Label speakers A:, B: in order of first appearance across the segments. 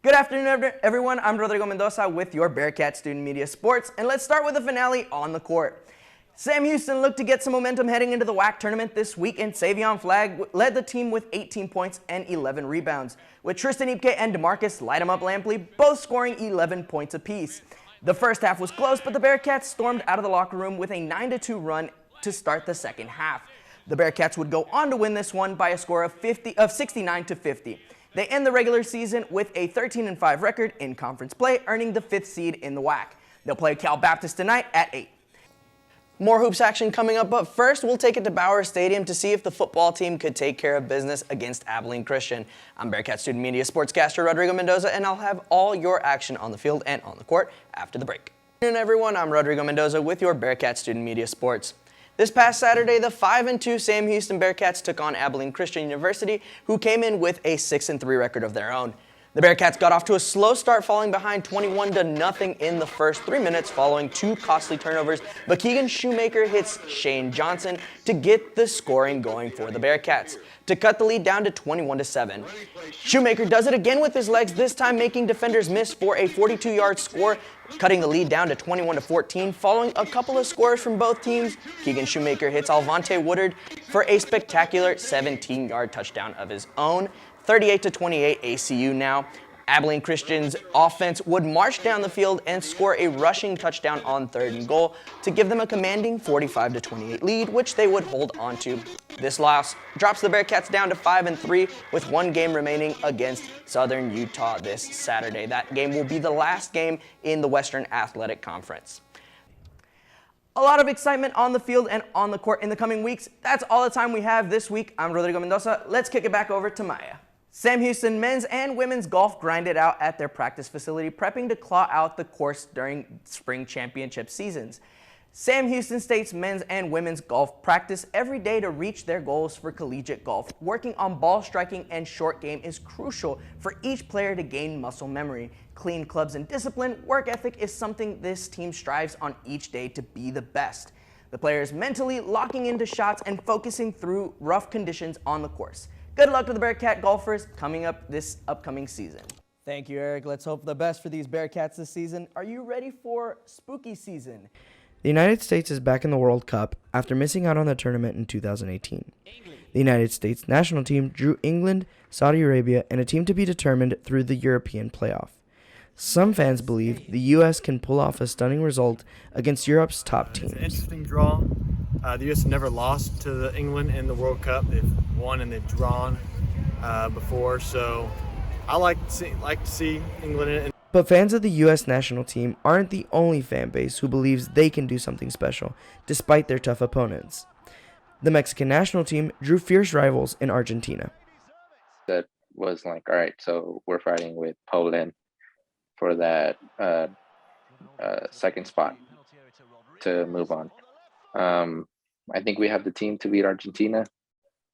A: Good afternoon, everyone. I'm Rodrigo Mendoza with your Bearcat Student Media Sports, and let's start with the finale on the court. Sam Houston looked to get some momentum heading into the WAC tournament this week, and Savion Flagg led the team with 18 points and 11 rebounds, with Tristan Ipke and DeMarcus Light-em-up-Lampley both scoring 11 points apiece. The first half was close, but the Bearcats stormed out of the locker room with a 9-2 run to start the second half. The Bearcats would go on to win this one by a score of 69-50. They end the regular season with a 13-5 record in conference play, earning the 5th seed in the WAC. They'll play Cal Baptist tonight at 8. More hoops action coming up, but first we'll take it to Bauer Stadium to see if the football team could take care of business against Abilene Christian. I'm Bearcat Student Media Sportscaster Rodrigo Mendoza, and I'll have all your action on the field and on the court after the break. Good afternoon, everyone. I'm Rodrigo Mendoza with your Bearcat Student Media Sports. This past Saturday, the 5-2 Sam Houston Bearcats took on Abilene Christian University, who came in with a 6-3 record of their own. The Bearcats got off to a slow start, falling behind 21-0 in the first 3 minutes following 2 costly turnovers, but Keegan Shoemaker hits Shane Johnson to get the scoring going for the Bearcats, to cut the lead down to 21-7. Shoemaker does it again with his legs, this time making defenders miss for a 42-yard score, cutting the lead down to 21-14. Following a couple of scores from both teams, Keegan Shoemaker hits Alvante Woodard for a spectacular 17-yard touchdown of his own. 38-28 ACU now. Abilene Christian's offense would march down the field and score a rushing touchdown on 3rd and goal to give them a commanding 45-28 lead, which they would hold on to. This loss drops the Bearcats down to 5-3 with 1 game remaining against Southern Utah this Saturday. That game will be the last game in the Western Athletic Conference. A lot of excitement on the field and on the court in the coming weeks. That's all the time we have this week. I'm Rodrigo Mendoza. Let's kick it back over to Maya. Sam Houston men's and women's golf grinded out at their practice facility, prepping to claw out the course during spring championship seasons. Sam Houston State's men's and women's golf practice every day to reach their goals for collegiate golf. Working on ball striking and short game is crucial for each player to gain muscle memory. Clean clubs and discipline, work ethic is something this team strives on each day to be the best. The players mentally locking into shots and focusing through rough conditions on the course. Good luck to the Bearcat golfers coming up this upcoming season. Thank you, Eric. Let's hope for the best for these Bearcats this season. Are you ready for spooky season?
B: The United States is back in the World Cup after missing out on the tournament in 2018. The United States national team drew England, Saudi Arabia, and a team to be determined through the European playoff. Some fans believe the U.S. can pull off a stunning result against Europe's top teams.
C: It's an interesting draw. The U.S. never lost to England in the World Cup. They've won and they've drawn before, so I like to see England in it.
B: But fans of the U.S. national team aren't the only fan base who believes they can do something special, despite their tough opponents. The Mexican national team drew fierce rivals in Argentina.
D: That was like, all right, so we're fighting with Poland for that second spot to move on. I think we have the team to beat Argentina.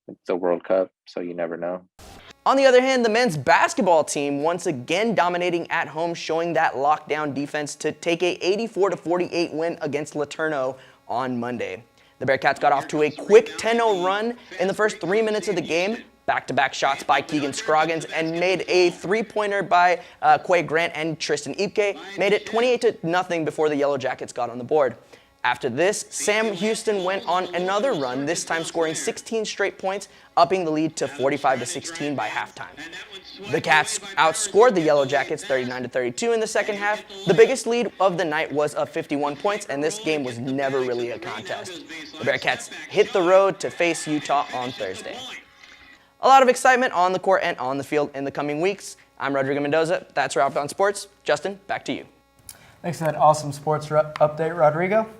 D: It's the World Cup, so you never know.
A: On the other hand, the men's basketball team once again dominating at home, showing that lockdown defense to take a 84-48 win against Laterno on Monday. The Bearcats got off to a quick 10-0 run in the first 3 minutes of the game. Back-to-back shots by Keegan Scroggins and made a 3-pointer by Quay Grant and Tristan Ipke. Made it 28-0 before the Yellow Jackets got on the board. After this, Sam Houston went on another run, this time scoring 16 straight points, upping the lead to 45-16 by halftime. The Cats outscored the Yellow Jackets 39-32 in the second half. The biggest lead of the night was of 51 points, and this game was never really a contest. The Bearcats hit the road to face Utah on Thursday. A lot of excitement on the court and on the field in the coming weeks. I'm Rodrigo Mendoza. That's Wrapped on Sports. Justin, back to you.
E: Thanks for that awesome sports update, Rodrigo.